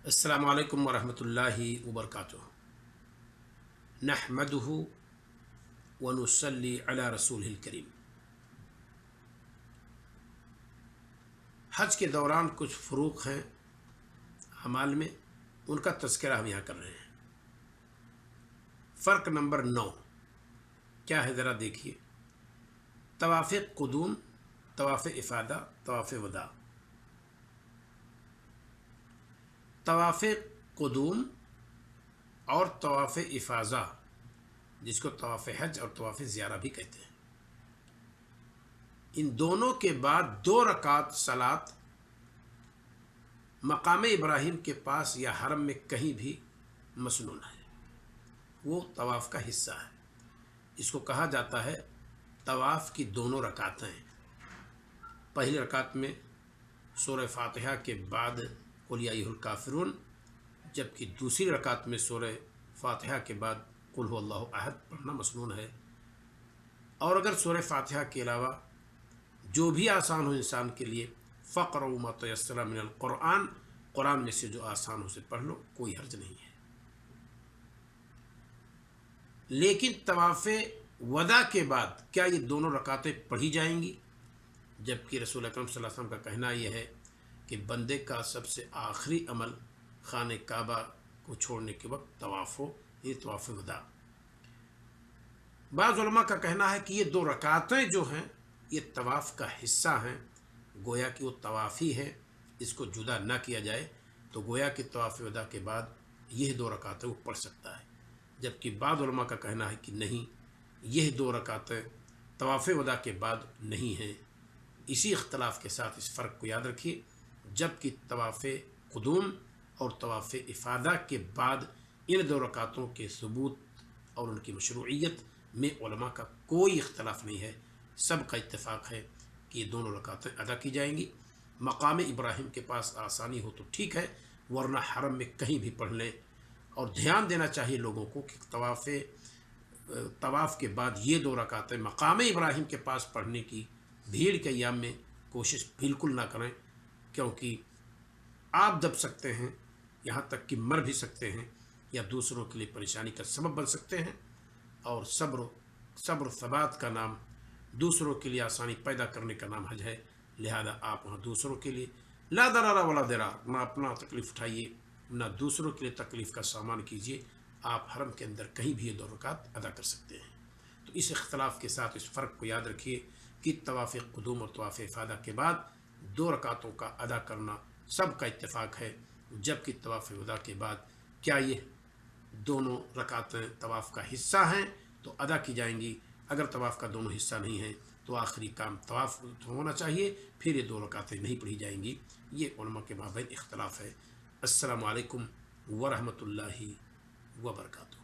السلام علیکم ورحمۃ اللہ وبرکاتہ۔ نحمدہ ونصلی علی رسول الکریم۔ حج کے دوران کچھ فروق ہیں اعمال میں، ان کا تذکرہ ہم یہاں کر رہے ہیں۔ فرق نمبر 9 کیا ہے ذرا دیکھیے۔ طواف قدوم، طواف افادہ، طواف وداع۔ طواف قدوم اور طواف افاضہ، جس کو طواف حج اور طواف زیارہ بھی کہتے ہیں، ان دونوں کے بعد 2 رکعت صلاۃ مقام ابراہیم کے پاس یا حرم میں کہیں بھی مسنون ہے، وہ طواف کا حصہ ہے۔ اس کو کہا جاتا ہے طواف کی دونوں رکعتیں۔ پہلی رکعت میں سورہ فاتحہ کے بعد قل یا ایھا الکافرون، جبکہ دوسری رکعت میں سورہ فاتحہ کے بعد قل ھو اللہ احد پڑھنا مسنون ہے۔ اور اگر سورہ فاتحہ کے علاوہ جو بھی آسان ہو انسان کے لیے، فقرؤوا ما تیسر من القرآن، قرآن میں سے جو آسان ہو اسے پڑھ لو، کوئی حرج نہیں ہے۔ لیکن طواف وداع کے بعد کیا یہ دونوں رکعتیں پڑھی جائیں گی؟ جبکہ رسول اکرم صلی اللہ علیہ وسلم کا کہنا یہ ہے کہ بندے کا سب سے آخری عمل خانہ کعبہ کو چھوڑنے کے وقت طواف ہو، یہ طواف وداع۔ بعض علماء کا کہنا ہے کہ یہ 2 رکعتیں جو ہیں یہ طواف کا حصہ ہیں، گویا کہ وہ طواف ہی ہے، اس کو جدا نہ کیا جائے تو گویا کہ طواف وداع کے بعد یہ 2 رکعتیں وہ پڑھ سکتا ہے۔ جبکہ بعض علماء کا کہنا ہے کہ نہیں، یہ 2 رکعتیں طواف وداع کے بعد نہیں ہیں۔ اسی اختلاف کے ساتھ اس فرق کو یاد رکھیے، جبکہ طواف قدوم اور طواف افادہ کے بعد ان 2 رکعتوں کے ثبوت اور ان کی مشروعیت میں علماء کا کوئی اختلاف نہیں ہے، سب کا اتفاق ہے کہ یہ دونوں رکعتیں ادا کی جائیں گی۔ مقام ابراہیم کے پاس آسانی ہو تو ٹھیک ہے، ورنہ حرم میں کہیں بھی پڑھ لیں۔ اور دھیان دینا چاہیے لوگوں کو کہ طواف کے بعد یہ 2 رکعتیں مقام ابراہیم کے پاس پڑھنے کی بھیڑ کے ایام میں کوشش بالکل نہ کریں، کیونکہ آپ دب سکتے ہیں، یہاں تک کہ مر بھی سکتے ہیں، یا دوسروں کے لیے پریشانی کا سبب بن سکتے ہیں۔ اور صبر و ثبات کا نام دوسروں کے لیے آسانی پیدا کرنے کا نام حج ہے، لہذا آپ وہاں دوسروں کے لیے لا ضرر ولا ضرار، نہ اپنا تکلیف اٹھائیے نہ دوسروں کے لیے تکلیف کا سامان کیجیے۔ آپ حرم کے اندر کہیں بھی یہ 2 رکعت ادا کر سکتے ہیں۔ تو اس اختلاف کے ساتھ اس فرق کو یاد رکھیے کہ طواف قدوم اور طواف افادہ کے بعد 2 رکعتوں کا ادا کرنا سب کا اتفاق ہے، جبکہ طواف وداع کے بعد کیا یہ دونوں رکعتیں طواف کا حصہ ہیں تو ادا کی جائیں گی۔ اگر طواف کا دونوں حصہ نہیں ہیں تو آخری کام طواف ہونا چاہیے، پھر یہ 2 رکعتیں نہیں پڑھی جائیں گی۔ یہ علماء کے مابین اختلاف ہے۔ السلام علیکم ورحمۃ اللہ وبرکاتہ۔